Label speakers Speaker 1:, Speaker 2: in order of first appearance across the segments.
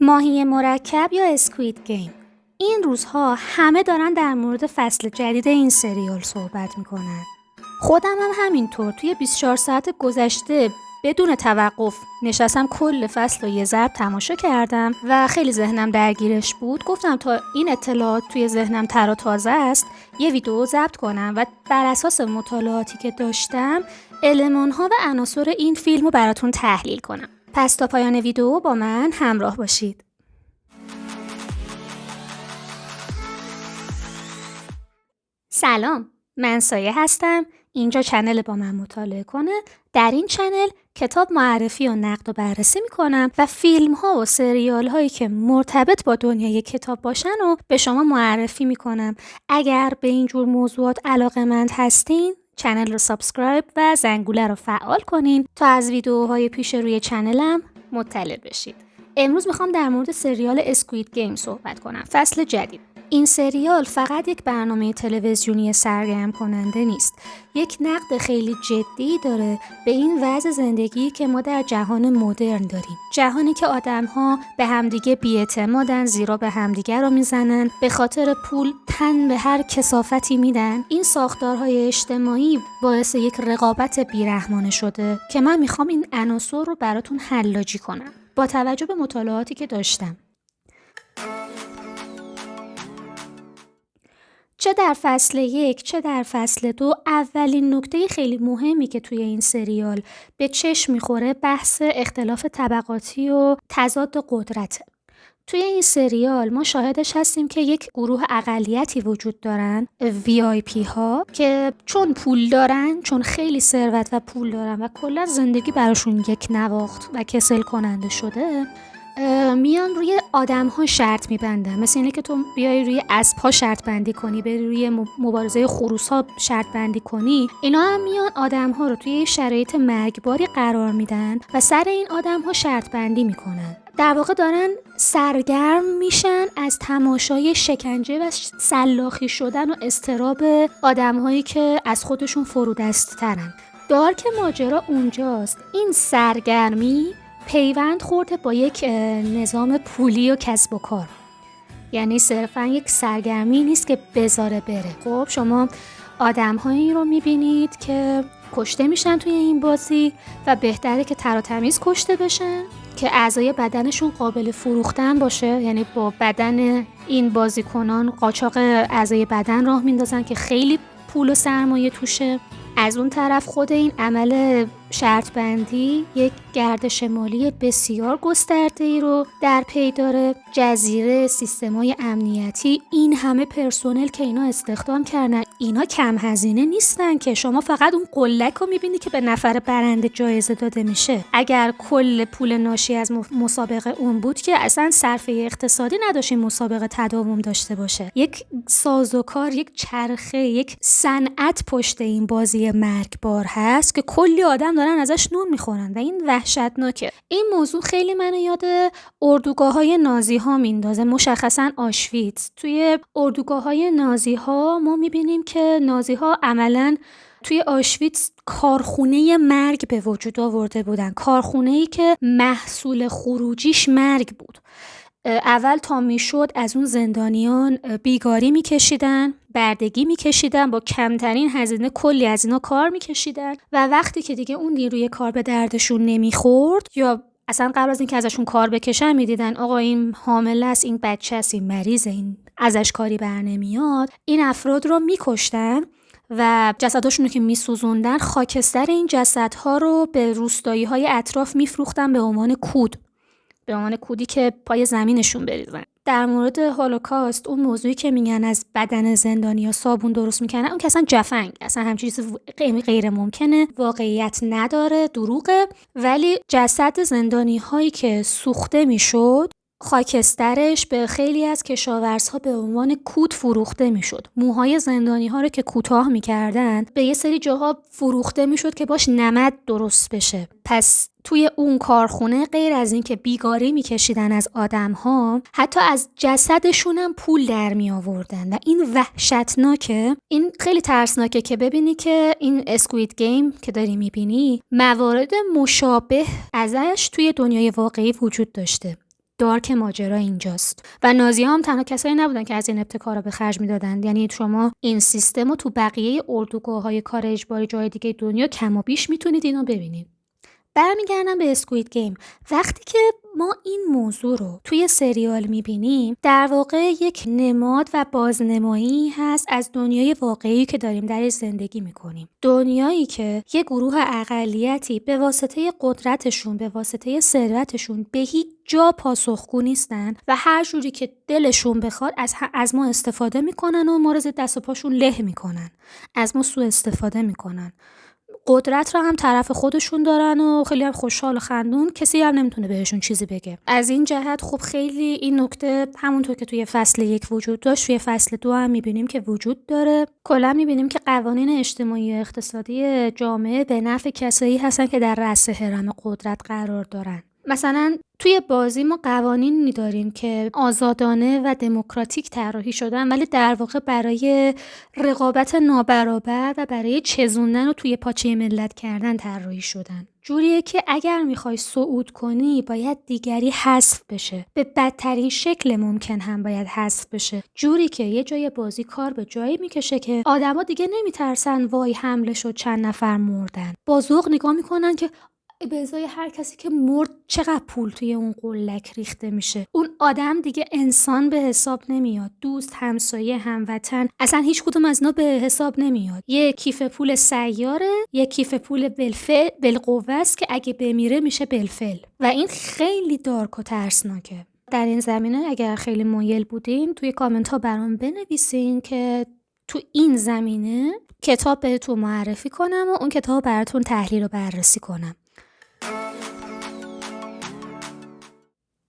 Speaker 1: ماهی مرکب یا اسکوید گیم. این روزها همه دارن در مورد فصل جدید این سریال صحبت میکنن. خودم هم همینطور توی 24 ساعت گذشته بدون توقف نشستم کل فصل رو یه ضرب تماشا کردم و خیلی ذهنم درگیرش بود. گفتم تا این اطلاعات توی ذهنم تر و تازه است یه ویدیو ضبط کنم و بر اساس مطالعاتی که داشتم المان‌ها و عناصر این فیلم رو براتون تحلیل کنم. پس تا پایان ویدیو با من همراه باشید. سلام، من سایه هستم. اینجا چنل با من مطالعه کنه. در این چنل کتاب معرفی و نقد و بررسی میکنم و فیلم ها و سریال هایی که مرتبط با دنیای کتاب باشن و به شما معرفی میکنم. اگر به اینجور موضوعات علاقه‌مند هستین چنل رو سابسکرایب و زنگوله رو فعال کنین تا از ویدیوهای پیش روی چنلم مطلع بشید. امروز میخوام در مورد سریال اسکوید گیم صحبت کنم، فصل جدید. این سریال فقط یک برنامه تلویزیونی سرگرم کننده نیست. یک نقد خیلی جدی داره به این وضع زندگی که ما در جهان مدرن داریم. جهانی که آدم‌ها به همدیگه بی‌اعتمادن، زیرا به همدیگه رو میزنن، به خاطر پول تن به هر کثافتی میدن. این ساختارهای اجتماعی باعث یک رقابت بیرحمانه شده که من میخوام این عناصر رو براتون حلاجی کنم با توجه به مطالعاتی که داشتم. چه در فصل 1 چه در فصل 2 اولین نکته خیلی مهمی که توی این سریال به چشم میخوره بحث اختلاف طبقاتی و تضاد قدرته. توی این سریال ما شاهدش هستیم که یک گروه اقلیتی وجود دارن، VIP ها، که چون پول دارن، چون خیلی ثروت و پول دارن و کلا زندگی براشون یک نواخت و کسل کننده شده، میان روی آدم ها شرط میبندن. مثل اینه که تو بیای روی اسب ها شرط بندی کنی، بری روی مبارزه خروس ها شرط بندی کنی. اینا هم میان آدم ها رو توی شرایط مرگباری قرار میدن و سر این آدم ها شرط بندی میکنن. در واقع دارن سرگرم میشن از تماشای شکنجه و سلاخی شدن و اضطراب آدم هایی که از خودشون فرودست ترن. دارک ماجرا اونجاست. این سرگرمی پیوند خورده با یک نظام پولی و کسب و کار. یعنی صرفا یک سرگرمی نیست که بذاره بره. خب شما آدم هایی رو میبینید که کشته میشن توی این بازی و بهتره که تر و تمیز کشته بشن که اعضای بدنشون قابل فروختن باشه. یعنی با بدن این بازیکنان قاچاق اعضای بدن راه میندازن که خیلی پول و سرمایه توشه. از اون طرف خود این عمل شرط بندی یک گردش مالی بسیار گسترده‌ای رو در پی داره. جزیره، سیستم‌های امنیتی، این همه پرسنل که اینا استخدام کردن، اینا کم هزینه نیستن که شما فقط اون قلک رو می‌بینی که به نفر برنده جایزه داده میشه. اگر کل پول ناشی از مسابقه اون بود که اصلا صرفه اقتصادی نداشت این مسابقه تداوم داشته باشه. یک سازوکار، یک چرخه، یک صنعت پشت این بازی مرگبار هست که کلی آدم دارن ازش نون میخورن و این وحشتناکه. این موضوع خیلی منو یاد اردوگاه‌های نازی ها میندازه، مشخصا آشویتز. توی اردوگاه‌های نازی ها ما میبینیم که نازی ها عملاً توی آشویتز کارخونه مرگ به وجود آورده بودن، کارخونه‌ای که محصول خروجیش مرگ بود. اول تا میشد از اون زندانیان بیگاری میکشیدن، بردگی میکشیدن، با کمترین هزینه کلی از اینا کار میکشیدن و وقتی که دیگه اون نیروی کار به دردشون نمیخورد یا اصلا قبل از اینکه ازشون کار بکشن میدیدن آقا این حامله است، این بچه است، این مریضه، این ازش کاری بر نمیاد، این افراد رو میکشتن و جسداشون رو که میسوزوندن خاکستر این جسدها رو به روستایی‌های اطراف میفروختن به عنوان کود، به عنوان کودی که پای زمینشون بریزن. در مورد هولوکاست، اون موضوعی که میگن از بدن زندانیا صابون درست میکنن، اون که اصلا جفنگ، اصلا همچین چیز غیر ممکنه، واقعیت نداره، دروغه. ولی جسد زندانی هایی که سوخته میشد خاکسترش به خیلی از کشاورزها به عنوان کود فروخته میشد. موهای زندانی ها رو که کوتاه میکردن به یه سری جاها فروخته میشد که باش نمد درست بشه. پس توی اون کارخونه غیر از این که بیگاری میکشیدن از آدم ها، حتی از جسدشون هم پول در می آوردن و این وحشتناکه. این خیلی ترسناکه که ببینی که این اسکوید گیم که داری میبینی موارد مشابه ازش توی دنیای واقعی وجود داشته. دارک ماجرا اینجاست. و نازی‌ها هم تنها کسایی نبودن که از این ابتکارا به خرج میدادن. یعنی شما این سیستم رو تو بقیه اردوگاه‌های کار اجباری جای دیگه دنیا کم و بیش میتونید اینو ببینید. برمیگردم به اسکوید گیم. وقتی که ما این موضوع رو توی سریال میبینیم، در واقع یک نماد و بازنمایی هست از دنیای واقعی که داریم درش زندگی میکنیم. دنیایی که یک گروه اقلیتی به واسطه قدرتشون، به واسطه ثروتشون به هیچ جا پاسخگو نیستن و هر جوری که دلشون بخواد از ما استفاده میکنن و ما رو زیر دست و پاشون له میکنن، از ما سوء استفاده میکنن. قدرت را هم طرف خودشون دارن و خیلی هم خوشحال و خندون، کسی هم نمیتونه بهشون چیزی بگه. از این جهت خب خیلی این نکته همونطور که توی فصل 1 وجود داشت، توی فصل 2 هم میبینیم که وجود داره. کلا میبینیم که قوانین اجتماعی و اقتصادی جامعه به نفع کسایی هستن که در رأس هرم قدرت قرار دارن. مثلا توی بازی ما قوانینی داریم که آزادانه و دموکراتیک طراحی شدن، ولی در واقع برای رقابت نابرابر و برای چزوندن و توی پاچه ملت کردن طراحی شدن. جوریه که اگر میخوای صعود کنی باید دیگری حذف بشه، به بدترین شکل ممکن هم باید حذف بشه، جوری که یه جای بازی کار به جایی میکشه که آدما دیگه نمیترسن وای حمله شد چند نفر مردن، با ذوق نگاه میکنن که به ازای هر کسی که مرد چقدر پول توی اون قلک ریخته میشه. اون آدم دیگه انسان به حساب نمیاد، دوست، همسایه، هموطن، اصلا هیچ کدوم از اینا به حساب نمیاد. یه کیف پول سیاره، یه کیف پول بالقوه است که اگه بمیره میشه بالفعل. و این خیلی دارک و ترسناکه. در این زمینه اگر خیلی مایل بودین توی کامنت ها برام بنویسین که تو این زمینه کتاب بهتون معرفی کنم و اون کتاب براتون تحلیل و بررسی کنم.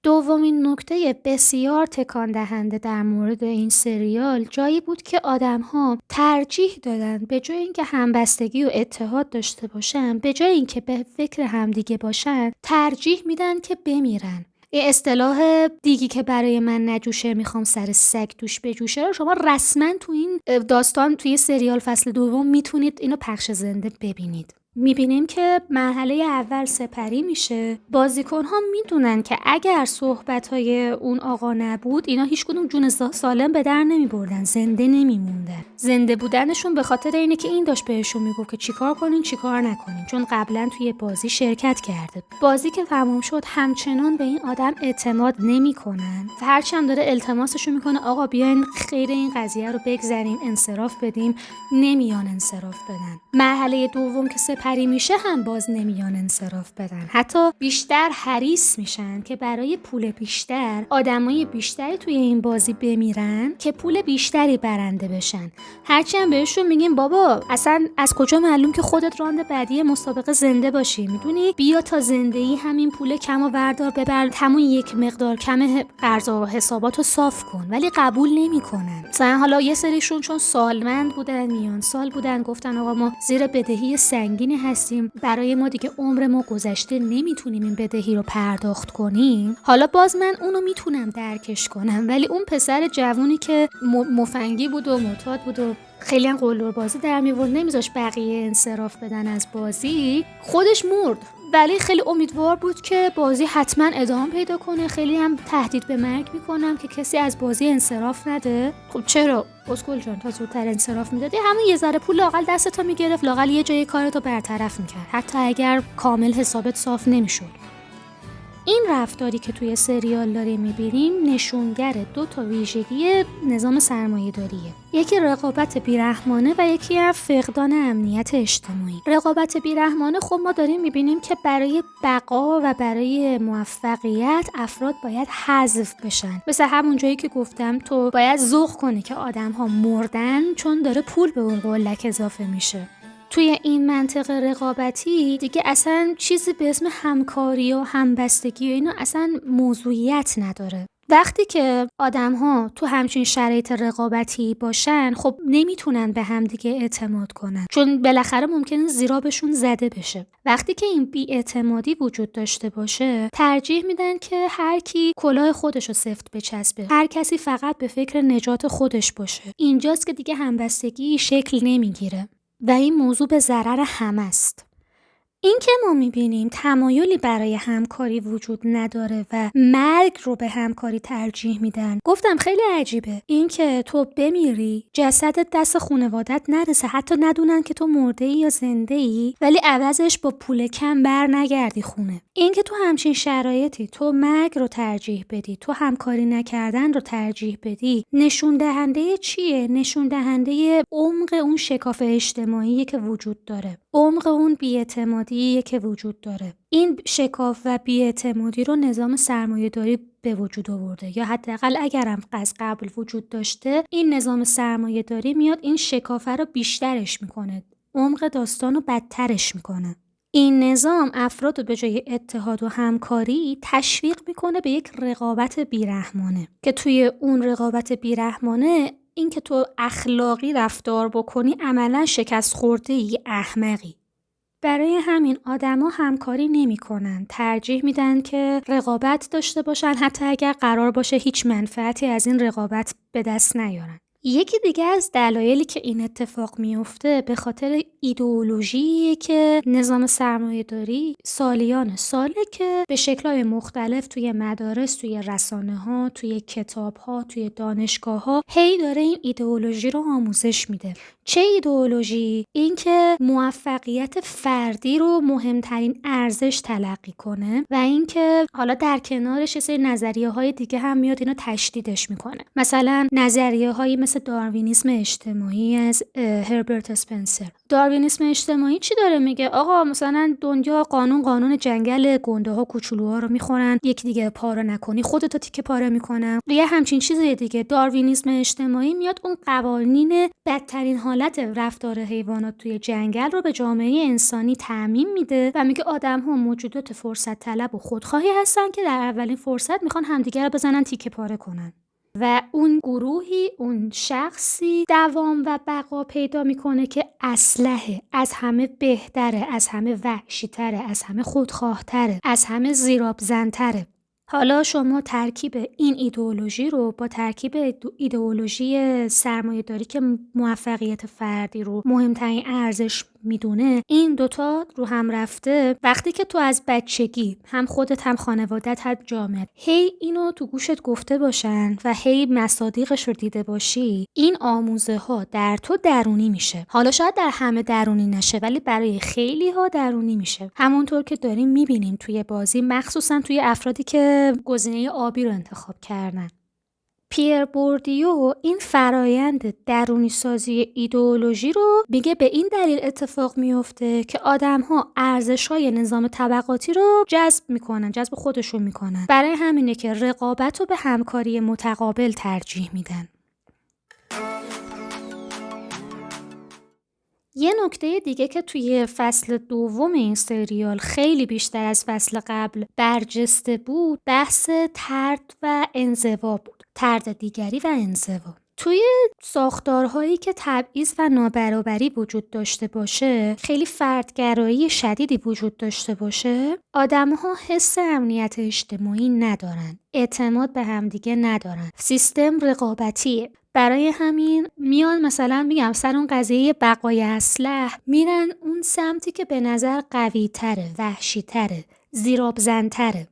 Speaker 1: دومین نکته بسیار تکان دهنده در مورد این سریال جایی بود که آدم‌ها ترجیح دادن به جای اینکه همبستگی و اتحاد داشته باشن، به جای اینکه به فکر همدیگه باشن، ترجیح میدن که بمیرن. این اصطلاح دیگی که برای من نجوشه میخوام سر سگ دوش بجوشه رو شما رسما تو این داستان توی سریال فصل 2 میتونید اینو پخش زنده ببینید. میبینیم که مرحله اول سپری میشه. بازیکن‌ها میدونن که اگر صحبت‌های اون آقا نبود اینا هیچ کدوم جون سالم به در نمیبردن، زنده نمیموندن. زنده بودنشون به خاطر اینه که این داشت بهشون میگفت که چیکار کنین چیکار نکنین، چون قبلا توی بازی شرکت کرده. بازی که تمام شد همچنان به این آدم اعتماد نمیکنن و هرچند داره التماسشون میکنه آقا بیاین خیر این قضیه رو بگذریم، انصراف بدیم، نمیان انصراف بدن. مرحله دوم که پری میشه هم باز نمیان انصراف بدن، حتی بیشتر حریص میشن که برای پول بیشتر آدمای بیشتری توی این بازی بمیرن که پول بیشتری برنده بشن. هرچی هم بهشون میگیم بابا اصلا از کجا معلوم که خودت راند بعدی مسابقه زنده باشی، میدونی بیا تا زندگی همین پول کم و بردار ببر، همون یک مقدار کم قرض و حساباتو صاف کن، ولی قبول نمیکنن. مثلا حالا یه سریشون چون سالمند بودن، میان سال بودن، گفتن آقا ما زیر بدهی سنگین هستیم، برای ما دیگه عمر ما گذشته، نمیتونیم این بدهی رو پرداخت کنیم. حالا باز من اونو میتونم درکش کنم، ولی اون پسر جوونی که مفنگی بود و معتاد بود و خیلی هم قلدر بازی در میورد، نمیذاش بقیه انصراف بدن از بازی، خودش مرد. ولی خیلی امیدوار بود که بازی حتما ادامه پیدا کنه. خیلی هم تهدید به مرگ میکنم که کسی از بازی انصراف نده. خب چرا اسکول جان، تا زودتر انصراف میدادی همون یه ذره پول لاقل دستتا میگرفت، لاقل یه جای کارتو برطرف میکرد، حتی اگر کامل حسابت صاف نمیشد. این رفتاری که توی سریال داریم میبینیم نشونگر 2 ویژگی نظام سرمایه‌داریه. یکی رقابت بیرحمانه و یکی هم فقدان امنیت اجتماعی. رقابت بیرحمانه خب ما داریم میبینیم که برای بقا و برای موفقیت افراد باید حذف بشن. مثل همون جایی که گفتم تو باید ذوق کنی که آدم‌ها مردن چون داره پول به اون قلک اضافه میشه. توی این منطق رقابتی دیگه اصلا چیزی به اسم همکاری و همبستگی و اینا اصلا موضوعیت نداره. وقتی که آدم‌ها تو همچین شرایط رقابتی باشن خب نمیتونن به هم دیگه اعتماد کنن، چون بالاخره ممکنه زیرابشون زده بشه. وقتی که این بی‌اعتمادی وجود داشته باشه ترجیح میدن که هر کی کلاه خودشو سفت بچسبه، هر کسی فقط به فکر نجات خودش باشه. اینجاست که دیگه همبستگی شکل نمیگیره و این موضوع به ضرر همه است. این که ما میبینیم تمایلی برای همکاری وجود نداره و مرگ رو به همکاری ترجیح میدن. گفتم خیلی عجیبه این که تو بمیری، جسدت دست خانوادت نرسه، حتی ندونن که تو مرده ای یا زنده ای، ولی عوضش با پول کم بر نگردی خونه. این که تو همچین شرایطی تو مرگ رو ترجیح بدی، تو همکاری نکردن رو ترجیح بدی، نشون دهنده چیه؟ نشون دهنده عمق اون شکاف اجتماعی که وجود داره، عمق اون بی‌اعتمادی که وجود داره. این شکاف و بی‌اعتمادی رو نظام سرمایه‌داری به وجود آورده، یا حداقل اگرم از قبل وجود داشته، این نظام سرمایه‌داری میاد این شکافه رو بیشترش میکنه، عمق داستان رو بدترش میکنه. این نظام افراد رو به جای اتحاد و همکاری تشویق میکنه به یک رقابت بیرحمانه که توی اون رقابت بیرحمانه این که تو اخلاقی رفتار بکنی عملا شکست خورده ای، احمقی. برای همین آدما همکاری نمی‌کنن، ترجیح میدن که رقابت داشته باشن، حتی اگر قرار باشه هیچ منفعتی از این رقابت به دست نیارن. یکی دیگه از دلایلی که این اتفاق میفته به خاطر ایدئولوژیه که نظام سرمایه‌داری سالیان ساله که به شکل‌های مختلف توی مدارس، توی رسانه‌ها، توی کتاب‌ها، توی دانشگاه‌ها هی داره این ایدئولوژی رو آموزش میده. چه ایدئولوژی؟ این که موفقیت فردی رو مهمترین ارزش تلقی کنه و اینکه حالا در کنارش یه سری نظریه‌های دیگه هم میاد اینو تشدیدش میکنه. مثلا نظریه‌هایی مثل داروینیسم اجتماعی از هربرت اسپنسر. داروینیسم اجتماعی چی داره میگه؟ آقا مثلا دنیا قانون جنگل، گنده‌ها کوچولوها رو میخورن، یکی دیگه پاره نکنی خودت تیکه پاره میکنن. یه همچین چیزی دیگه. داروینیسم اجتماعی میاد اون قوانین بدترین حالت رفتار حیوانات توی جنگل رو به جامعه انسانی تعمیم میده و میگه آدم‌ها موجودات فرصت طلب و خودخواهی هستن که در اولین فرصت میخوان همدیگه رو بزنن تیکه پاره کنن. و اون گروهی، اون شخصی دوام و بقا پیدا میکنه که اسلحه، از همه بهتره، از همه وحشی‌تره، از همه خودخواه‌تره، از همه زیرآبزن‌تره. حالا شما ترکیب این ایدئولوژی رو با ترکیب ایدئولوژی سرمایه‌داری که موفقیت فردی رو مهمترین ارزش میدونه، این دوتا رو هم رفته، وقتی که تو از بچگی هم خودت هم خانوادت هم جامعه هی اینو تو گوشت گفته باشن و هی مصادیقش رو دیده باشی، این آموزه ها در تو درونی میشه. حالا شاید در همه درونی نشه ولی برای خیلی ها درونی میشه. همونطور که داریم میبینیم توی بازی، مخصوصا توی افرادی که گزینه آبی رو انتخاب کردن. پیر بوردیو این فرایند درونی سازی ایدئولوژی رو میگه به این دلیل اتفاق میفته که آدم‌ها ارزش‌های نظام طبقاتی رو جذب خودشون میکنن. برای همینه که رقابت رو به همکاری متقابل ترجیح میدن. یه نکته دیگه که توی فصل دوم این سریال خیلی بیشتر از فصل قبل برجسته بود، بحث طرد و انزوا بود. طرد دیگری و انزوا. توی ساختارهایی که تبعیض و نابرابری وجود داشته باشه، خیلی فردگرایی شدیدی وجود داشته باشه، آدم‌ها حس امنیت اجتماعی ندارن، اعتماد به همدیگه ندارن، سیستم رقابتیه. برای همین میان مثلا میگم سر اون قضیه بقای اسلحه میرن اون سمتی که به نظر قوی تره، وحشی تره، زیرآبزن تره.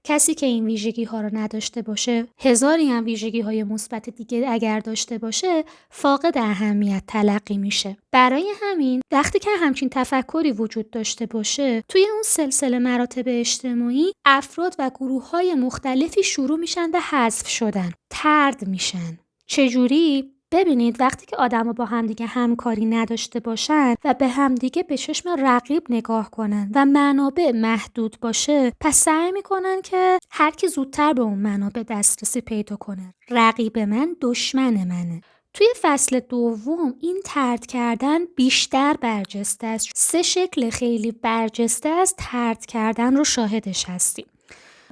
Speaker 1: کسی که این ویژگی ها رو نداشته باشه، هزاری هم ویژگی های مثبت دیگه اگر داشته باشه، فاقد اهمیت تلقی میشه. برای همین وقتی که همچین تفکری وجود داشته باشه، توی اون سلسله مراتب اجتماعی افراد و گروه های مختلفی شروع میشن به حذف شدن، طرد میشن. چجوری؟ ببینید وقتی که آدم‌ها با همدیگه همکاری نداشته باشن و به همدیگه به چشم رقیب نگاه کنن و منابع محدود باشه، پس سعی میکنن که هر کی زودتر به اون منابع دسترسی پیدا کنه. رقیب من دشمن منه. توی فصل دوم این طرد کردن بیشتر برجسته است. 3 شکل خیلی برجسته از طرد کردن رو شاهدش هستیم.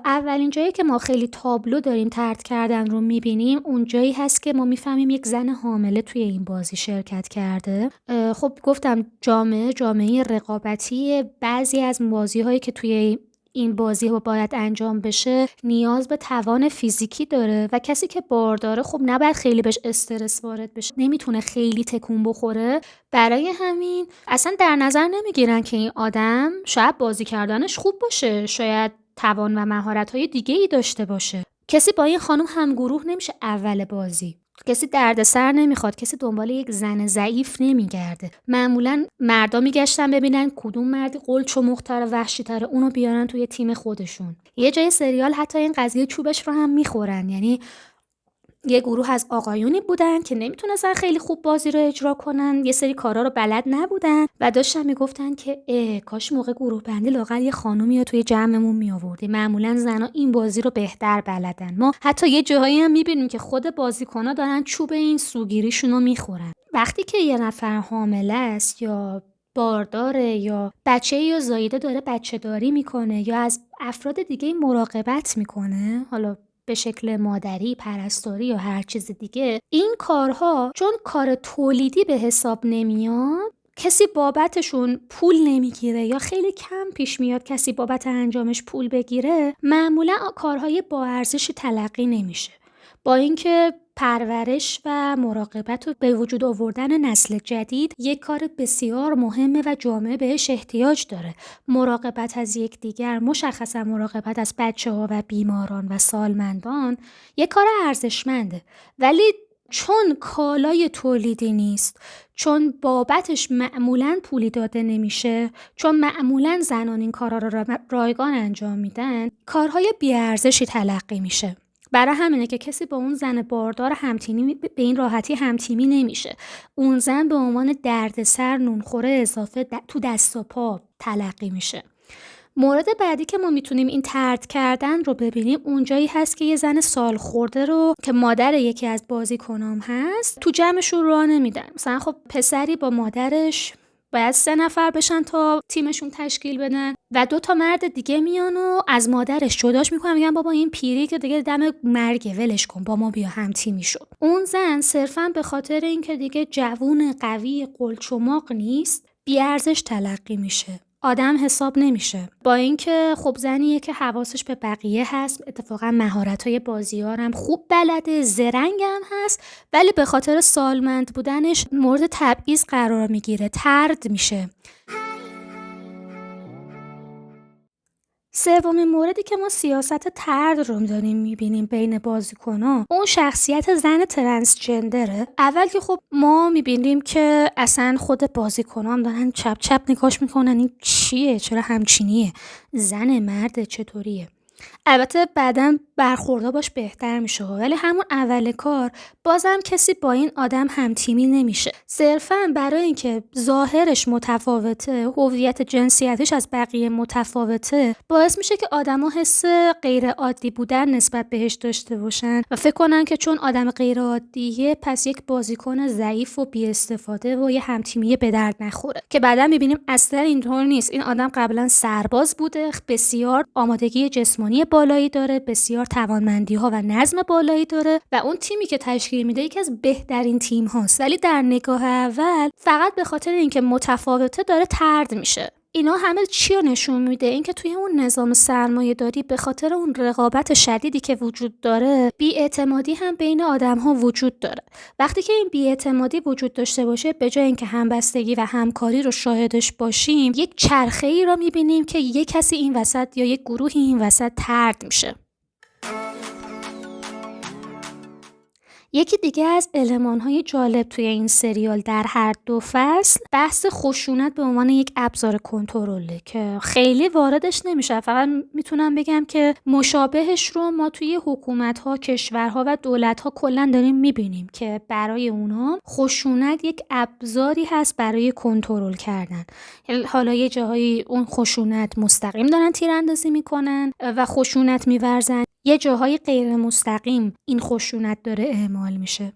Speaker 1: اولین جایی که ما خیلی تابلو داریم طرد کردن رو میبینیم، اون جایی هست که ما میفهمیم یک زن حامله توی این بازی شرکت کرده. خب گفتم جامعه رقابتی، بعضی از بازی هایی که توی این بازی باید انجام بشه نیاز به توان فیزیکی داره و کسی که بار داره خب نباید خیلی بهش استرس وارد بشه، نمیتونه خیلی تکون بخوره. برای همین اصلا در نظر نمیگیرن که این آدم شاید بازی کردنش خوب باشه، شاید توان و مهارت‌های دیگه‌ای داشته باشه. کسی با این خانم همگروه نمیشه اول بازی. کسی دردسر نمیخواد، کسی دنبال یک زن ضعیف نمیگرده. معمولا مردا میگشتن ببینن کدوم مردی قلچ و مختار و وحشی تره، اونو بیارن توی تیم خودشون. یه جای سریال حتی این قضیه چوبش رو هم میخورن، یعنی یه گروه از آقایونی بودن که نمیتونستن خیلی خوب بازی رو اجرا کنن، یه سری کارا رو بلد نبودن و داشتن میگفتن که کاش موقع گروه بندی لااقل یه خانومی رو توی جمعمون میآوردیم. معمولا زنا این بازی رو بهتر بلدن. ما حتی یه جاهایی هم میبینیم که خود بازیکن‌ها دارن چوب این سوگیریشون رو میخورن. وقتی که یه نفر حامله است یا بارداره یا بچه‌ای یا زاییده داره بچه داری میکنه یا از افراد دیگه مراقبت میکنه، حالا به شکل مادری، پرستاری یا هر چیز دیگه، این کارها چون کار تولیدی به حساب نمیاد، کسی بابتشون پول نمیگیره یا خیلی کم پیش میاد کسی بابت انجامش پول بگیره، معمولا کارهای با ارزشی تلقی نمیشه. با اینکه پرورش و مراقبت و به وجود آوردن نسل جدید یک کار بسیار مهمه و جامعه بهش احتیاج داره. مراقبت از یکدیگر، مشخصا مراقبت از بچه‌ها و بیماران و سالمندان یک کار ارزشمنده، ولی چون کالای تولیدی نیست، چون بابتش معمولاً پولی داده نمیشه، چون معمولاً زنان این کارا رو رایگان انجام میدن، کارهای بی‌ارزشی تلقی میشه. برای همینه که کسی با اون زن باردار همتیمی به این راحتی همتیمی نمیشه. اون زن به عنوان دردسر، نونخوره اضافه تو دست و پا تلقی میشه. مورد بعدی که ما میتونیم این طرد کردن رو ببینیم اونجایی هست که یه زن سال خورده رو که مادر یکی از بازیکنام هست تو جمعشون راه نمیدن. مثلا خب پسری با مادرش باید 3 نفر بشن تا تیمشون تشکیل بدن و 2 تا مرد دیگه میان و از مادرش جداش میکنن، میگن بابا این پیری که دیگه دم مرگ، ولش کن، با ما بیا هم تیمی شو. اون زن صرفا به خاطر اینکه دیگه جوون قوی قلچماق نیست بی ارزش تلقی میشه، آدم حساب نمیشه. با اینکه خب زنیه که حواسش به بقیه هست، اتفاقا مهارت‌های بازیارم خوب بلده، زرنگ هم هست، ولی به خاطر سالمند بودنش مورد تبعیض قرار میگیره، طرد میشه. سومین موردی که ما سیاست طرد رو داریم میبینیم بین بازیکن‌ها، اون شخصیت زن ترنسجندره. اول که خب ما میبینیم که اصلا خود بازیکن‌ها هم دارن چپ چپ نگاش میکنن، این چیه، چرا همچینیه، زن مرد چطوریه. البته بعداً برخوردا باش بهتر میشه، ولی همون اول کار بازم کسی با این آدم همتیمی نمیشه. صرفاً برای اینکه ظاهرش متفاوته، هویت جنسیتش از بقیه متفاوته، باعث میشه که آدما حس غیر عادی بودن نسبت بهش داشته باشن و فکر کنن که چون آدم غیر عادیه پس یک بازیکن ضعیف و بی استفاده و یه همتیمی به درد نخوره، که بعداً میبینیم اصلا اینطور نیست. این آدم قبلا سرباز بوده، بسیار آمادگی جسمانی بالایی داره، بسیار توانمندی‌ها و نظم بالایی داره و اون تیمی که تشکیل میده یکی از بهترین تیم هاست، ولی در نگاه اول فقط به خاطر اینکه متفاوته داره طرد میشه. اینا همه چی رو نشون میده؟ اینکه توی اون نظام سرمایه‌داری به خاطر اون رقابت شدیدی که وجود داره، بی‌اعتمادی هم بین آدم‌ها وجود داره. وقتی که این بی‌اعتمادی وجود داشته باشه، به جای اینکه همبستگی و همکاری رو شاهدش باشیم، یک چرخه‌ای رو می‌بینیم که یک کسی این وسط یا یک گروهی این وسط طرد میشه. یکی دیگه از المان‌های جالب توی این سریال در هر 2 فصل بحث خشونت به عنوان یک ابزار کنترله که خیلی واردش نمیشه. فقط میتونم بگم که مشابهش رو ما توی حکومت‌ها، کشورها و دولت‌ها کلاً داریم میبینیم که برای اونها خشونت یک ابزاری هست برای کنترل کردن. حالا یه جاهایی اون خشونت مستقیم دارن تیراندازی میکنن و خشونت میورزن، یه جاهای غیر مستقیم این خشونت داره اعمال میشه.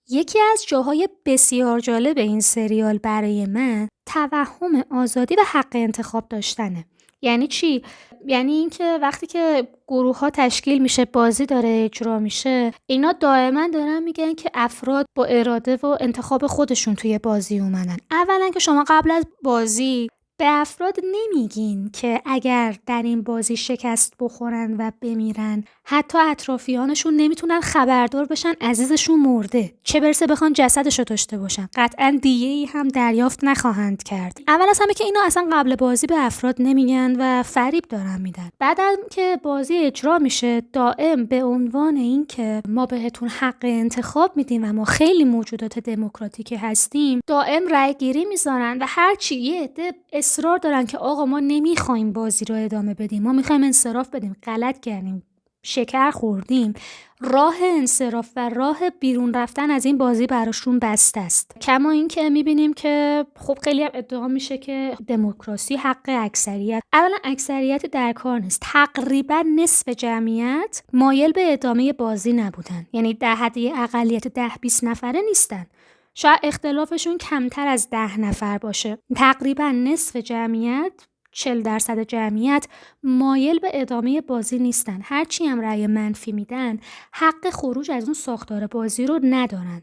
Speaker 1: یکی از جاهای بسیار جالب این سریال برای من توهم آزادی و حق انتخاب داشتنه. یعنی چی؟ یعنی اینکه وقتی که گروه ها تشکیل میشه، بازی داره اجرا میشه، اینا دائما دارن میگن که افراد با اراده و انتخاب خودشون توی بازی اومدن. اولا که شما قبل از بازی به افراد نمیگین که اگر در این بازی شکست بخورن و بمیرن حتی اطرافیانشون نمیتونن خبردار بشن عزیزشون مرده، چه برسه بخوان جسدشو داشته باشن. قطعا دیه‌ای هم دریافت نخواهند کرد. اول از همه که اینا اصلا قبل بازی به افراد نمیگن و فریب دارن میدن. بعدم که بازی اجرا میشه دائم به عنوان این که ما بهتون حق انتخاب میدیم و ما خیلی موجودات دموکراتیکی هستیم دائم رأی گیری میذارن و هر چی یه عده اصرار دارن که آقا ما نمیخوایم بازی رو ادامه بدیم، ما میخوایم انصراف بدیم، غلط کردیم، شکر خوردیم، راه انصراف و راه بیرون رفتن از این بازی براشون بسته است. کما این که میبینیم که خب خیلی هم ادعا میشه که دموکراسی حق اکثریت. اولا اکثریت در کار نیست، تقریبا نصف جمعیت مایل به ادامه بازی نبودن، یعنی در حد اقلیت 10-20 نفره نیستن، شاید اختلافشون کمتر از 10 نفر باشه. تقریبا نصف جمعیت 40% جمعیت مایل به ادامه بازی نیستن. هرچی هم رأی منفی میدن حق خروج از اون ساختار بازی رو ندارن.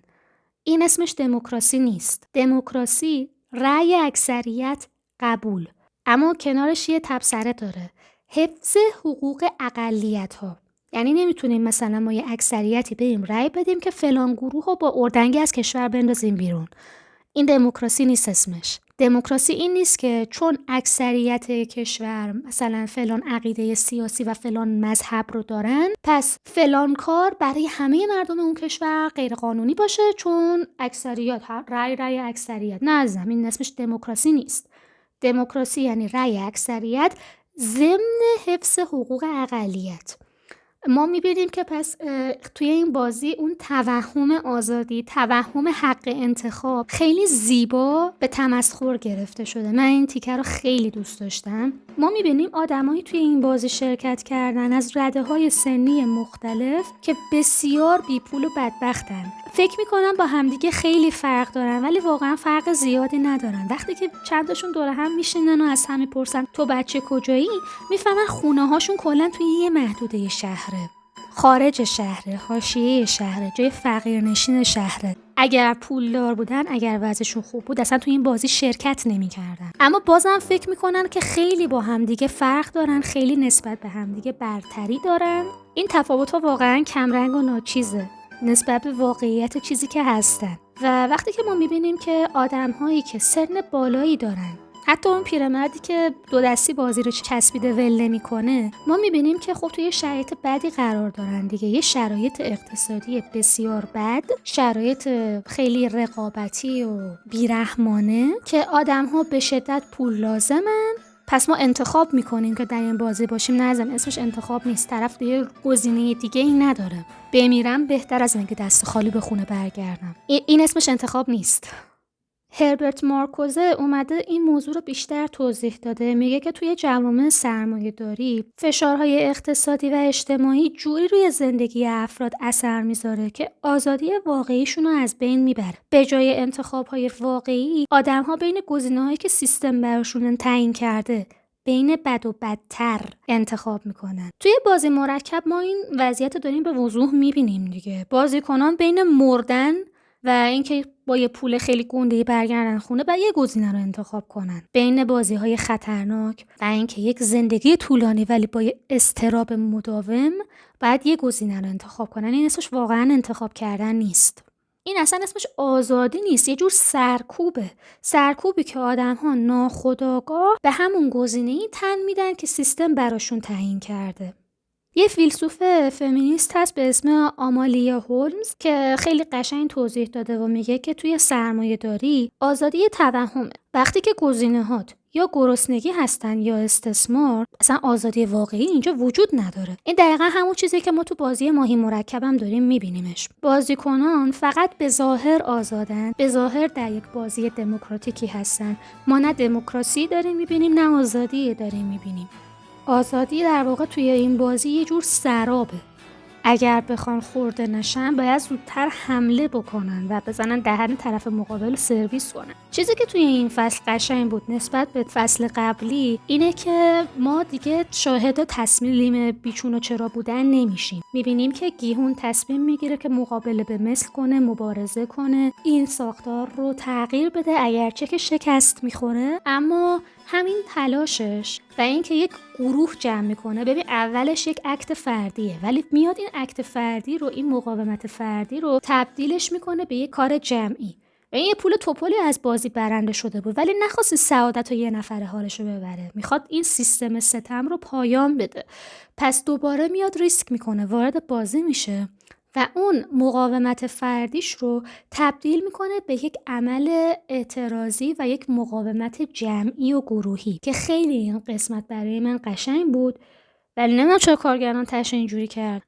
Speaker 1: این اسمش دموکراسی نیست. دموکراسی رأی اکثریت قبول، اما کنارش یه تبصره داره، حفظ حقوق اقلیت ها. یعنی نمیتونیم مثلا ما یه اکثریتی بریم رأی بدیم که فلان گروه رو با اردنگی از کشور بندازیم بیرون. این دموکراسی نیست اسمش. دموکراسی این نیست که چون اکثریت کشور مثلا فلان عقیده سیاسی و فلان مذهب رو دارن پس فلان کار برای همه مردم اون کشور غیر قانونی باشه چون اکثریت رأی اکثریت. نه عزیزم، این اسمش دموکراسی نیست. دموکراسی یعنی رأی اکثریت ضمن حفظ حقوق اقلیت. ما میبینیم که پس توی این بازی اون توهم آزادی، توهم حق انتخاب خیلی زیبا به تمسخر گرفته شده. من این تیکه رو خیلی دوست داشتم. ما میبینیم آدمایی توی این بازی شرکت کردن از رده‌های سنی مختلف که بسیار بیپول و بدبختن. فکر میکنم با همدیگه خیلی فرق دارن ولی واقعا فرق زیادی ندارن. وقتی که چند تاشون دور هم میشینن و از هم میپرسن تو بچه کجایی، میفهمن خونه هاشون کلا توی یه محدوده شهره، خارج شهره، حاشیه شهره، جای فقیرنشین شهره. اگر پولدار بودن، اگر وضعشون خوب بود اصلا توی این بازی شرکت نمی‌کردن. اما بازم فکر میکنن که خیلی با همدیگه فرق دارن، خیلی نسبت به همدیگه برتری دارن. این تفاوت‌ها واقعا کمرنگ و ناچیزه نسبت به واقعیت چیزی که هستن. و وقتی که ما میبینیم که آدم‌هایی که سن بالایی دارن، حتی اون پیرمردی که دو دستی بازی رو چسبیده ول نمی‌کنه، ما می‌بینیم که خب توی شرایط بدی قرار دارن دیگه. یه شرایط اقتصادی بسیار بد، شرایط خیلی رقابتی و بیرحمانه که آدم‌ها به شدت پول لازمن. پس ما انتخاب میکنیم که در این بازی باشیم. نه ازم اسمش انتخاب نیست، طرف دیگه گزینه دیگه ای نداره. بمیرم بهتر از اینکه دست خالی به خونه برگردم. این اسمش انتخاب نیست. هربرت مارکوزه اومده این موضوع رو بیشتر توضیح داده. میگه که توی جوامع سرمایه‌داری فشارهای اقتصادی و اجتماعی جوری روی زندگی افراد اثر میذاره که آزادی واقعیشون رو از بین میبره. به جای انتخاب‌های واقعی، آدم‌ها بین گزینه‌هایی که سیستم براشون تعیین کرده بین بد و بدتر انتخاب میکنن. توی بازی مرکب ما این وضعیت رو داریم به وضوح میبینیم دیگه. بازیکنان بین مردن و اینکه با یه پول خیلی گنده‌ای برگردن خونه و یه گزینه رو انتخاب کنن، بین بازی‌های خطرناک و اینکه یک زندگی طولانی ولی با یه اضطراب مداوم بعد یه گزینه رو انتخاب کنن. این اسمش واقعا انتخاب کردن نیست. این اصلا اسمش آزادی نیست، یه جور سرکوبه. سرکوبی که آدم‌ها ناخودآگاه به همون گزینه‌ای تن میدن که سیستم براشون تعیین کرده. یه فیلسوف فمینیست هست به اسم آمالیا هولمز که خیلی قشنگ توضیح داده و میگه که توی سرمایه‌داری آزادی توهمه. وقتی که گزینه‌هات یا گرسنگی هستن یا استثمار، اصلا آزادی واقعی اینجا وجود نداره. این دقیقا همون چیزی که ما تو بازی ماهی مرکب هم داریم میبینیمش. بازیکنان فقط به ظاهر آزادن، به ظاهر در یک بازی دموکراتیکی هستن. ما نه دموکراسی داریم میبینیم نه آزادی داریم میبینیم. آزادی در واقع توی این بازی یه جور سرابه. اگر بخوان خورده نشن باید زودتر حمله بکنن و بزنن دهن طرف مقابل سرویس کنن. چیزی که توی این فصل قشنگ بود نسبت به فصل قبلی اینه که ما دیگه شاهد تصمیم بیچون و چرا بودن نمیشیم. میبینیم که گیهون تصمیم میگیره که مقابله به مثل کنه، مبارزه کنه، این ساختار رو تغییر بده، اگرچه که شکست میخوره اما همین تلاشش و اینکه یک گروه جمع میکنه. ببین اولش یک اکت فردیه ولی میاد این اکت فردی رو، این مقاومت فردی رو تبدیلش میکنه به یک کار جمعی. و این یه پول توپلی از بازی برنده شده بود ولی نخواست سعادت رو یه نفره حالش رو ببره، میخواد این سیستم ستم رو پایان بده. پس دوباره میاد ریسک میکنه، وارد بازی میشه و اون مقاومت فردیش رو تبدیل میکنه به یک عمل اعتراضی و یک مقاومت جمعی و گروهی که خیلی این قسمت برای من قشنگ بود ولی نمیدونم چرا کارگردان تش اینجوری کرد.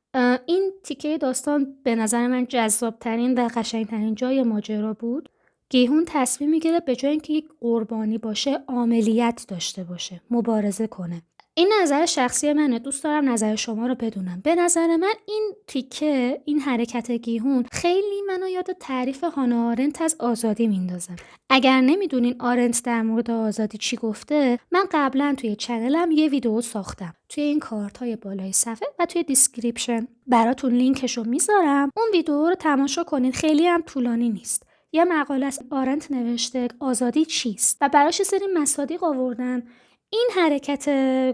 Speaker 1: این تیکه داستان به نظر من جذابترین و قشنگترین جای ماجرا بود. گیهون تصمیم میگیره به جای اینکه یک قربانی باشه عملیات داشته باشه، مبارزه کنه. این نظر شخصی منه، دوست دارم نظر شما رو بدونم. به نظر من این تیکه، این حرکت گیهون خیلی منو یاد تعریف هانا آرنت از آزادی میندازه. اگر نمیدونین آرنت در مورد آزادی چی گفته، من قبلا توی چنلم یه ویدیو ساختم. توی این کارت‌های بالای صفحه و توی دیسکریپشن براتون لینکشو میذارم. اون ویدیو رو تماشا کنید، خیلی هم طولانی نیست. یه مقاله از آرنت نوشته آزادی چیست و براش سری مصادیق آوردن. این حرکت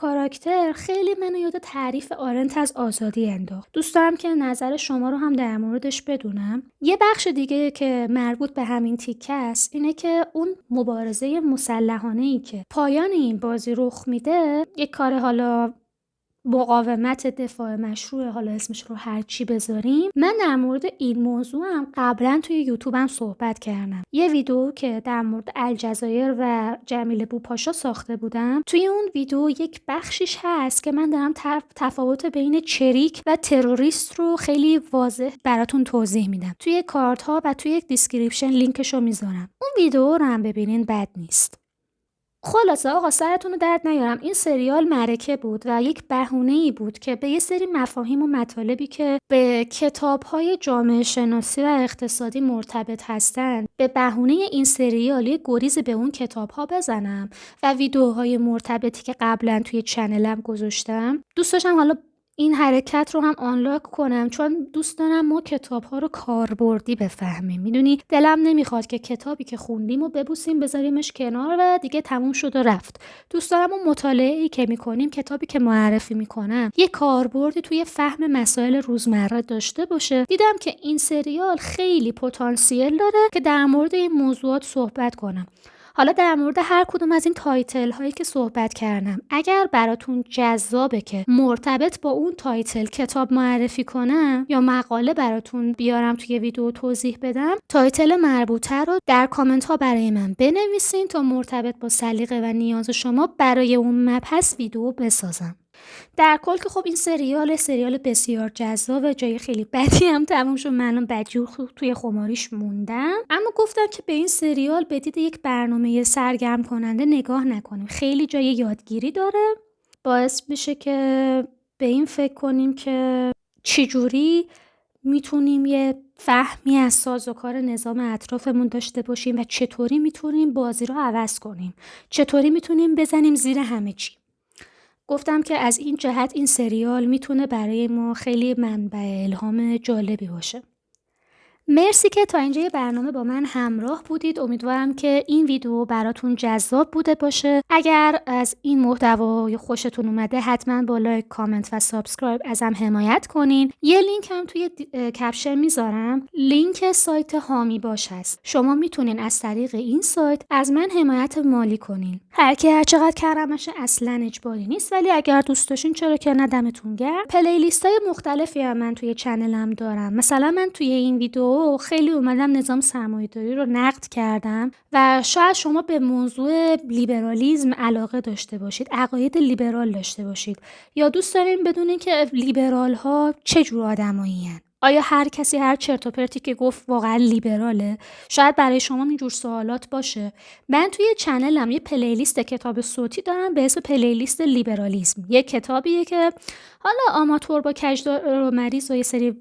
Speaker 1: کاراکتر خیلی منو یاد تعریف آرنت از آزادی انداخت. دوست دارم که نظر شما رو هم در موردش بدونم. یه بخش دیگه که مربوط به همین تیکه است اینه که اون مبارزه مسلحانه‌ای که پایان این بازی رخ میده، یک کار حالا مقاومت دفاع مشروع، حالا اسمش رو هر چی بذاریم. من در مورد این موضوع هم قبلا توی یوتیوبم صحبت کردم. یه ویدیو که در مورد الجزایر و جمیل بوپاشا ساخته بودم، توی اون ویدیو یک بخشیش هست که من دارم تفاوت بین چریک و تروریست رو خیلی واضح براتون توضیح میدم. توی کارت ها و توی دیسکریپشن لینکشو میذارم. اون ویدیو رو هم ببینین، بد نیست. خلاصه آقا سرتون رو درد نیارم، این سریال معرکه بود و یک بهونه‌ای بود که به یه سری مفاهیم و مطالبی که به کتاب‌های جامعه شناسی و اقتصادی مرتبط هستن، به بهونه این سریال یه گریز به اون کتاب‌ها بزنم و ویدیوهای مرتبطی که قبلا توی چنلم گذاشتم. دوست داشتم حالا این حرکت رو هم آنلاک کنم چون دوست دارم ما کتاب‌ها رو کاربردی بفهمیم. میدونی دلم نمیخواد که کتابی که خوندیم و ببوسیم بذاریمش کنار و دیگه تموم شد و رفت. دوست دارم اون مطالعه‌ای که میکنیم، کتابی که معرفی میکنم، یه کاربردی توی فهم مسائل روزمره داشته باشه. دیدم که این سریال خیلی پتانسیل داره که در مورد این موضوعات صحبت کنم. حالا در مورد هر کدوم از این تایتل هایی که صحبت کردم، اگر براتون جذابه که مرتبط با اون تایتل کتاب معرفی کنم یا مقاله براتون بیارم توی ویدیو توضیح بدم، تایتل مربوطه رو در کامنت ها برای من بنویسین تا مرتبط با سلیقه و نیاز شما برای اون مبحث ویدیو بسازم. در کل که خب این سریال بسیار جذاب، جای خیلی بدی هم تموم شد، منم بدجور توی خماریش موندم. اما گفتم که به این سریال به دید یک برنامه سرگرم کننده نگاه نکنیم، خیلی جای یادگیری داره، باعث میشه که به این فکر کنیم که چجوری میتونیم یه فهمی از سازوکار نظام اطرافمون داشته باشیم و چطوری میتونیم بازی رو عوض کنیم، چطوری میتونیم بزنیم زیر همه چی. گفتم که از این جهت این سریال میتونه برای ما خیلی منبع الهام جالبی باشه. مرسی که تا اینجای برنامه با من همراه بودید. امیدوارم که این ویدیو براتون جذاب بوده باشه. اگر از این محتوا خوشتون اومده حتما با لایک، کامنت و سابسکرایب ازم حمایت کنین. یه لینک هم توی کپشن میذارم، لینک سایت هامی باش هست. شما میتونین از طریق این سایت از من حمایت مالی کنین. هر چقدر کردمش اصلا اجباری نیست، ولی اگر دوست داشتین چرا که نه، دمتون گرم. پلیلیست‌های مختلفی هم من توی چنلم دارم. مثلا من توی این ویدیو خیلی اومدم نظام سرمایه‌داری رو نقد کردم و شاید شما به موضوع لیبرالیسم علاقه داشته باشید، عقاید لیبرال داشته باشید یا دوست دارین بدونین که لیبرال ها چه جور آدمایین. آیا هر کسی هر چرت و پرتی که گفت واقعا لیبراله؟ شاید برای شما اینجور سوالات باشه. من توی چنلم یه پلیلیست کتاب صوتی دارم به اسم پلیلیست لیبرالیسم. یه کتابیه که حالا آماتور با کجدار و مریض و یه سری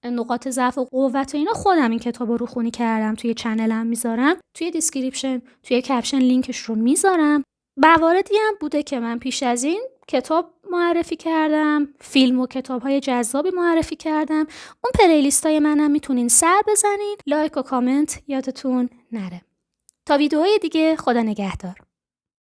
Speaker 1: نقاط ضعف و قوت و اینا خودم این کتابو رو خونی کردم، توی چنلم میذارم، توی دیسکریپشن توی کپشن لینکش رو میذارم. مواردی هم بوده که من پیش از این کتاب معرفی کردم، فیلم و کتاب‌های جذابی معرفی کردم. اون پلیلیستای منم میتونین سر بزنین، لایک و کامنت یادتون نره. تا ویدیوهای دیگه، خدا نگهدار.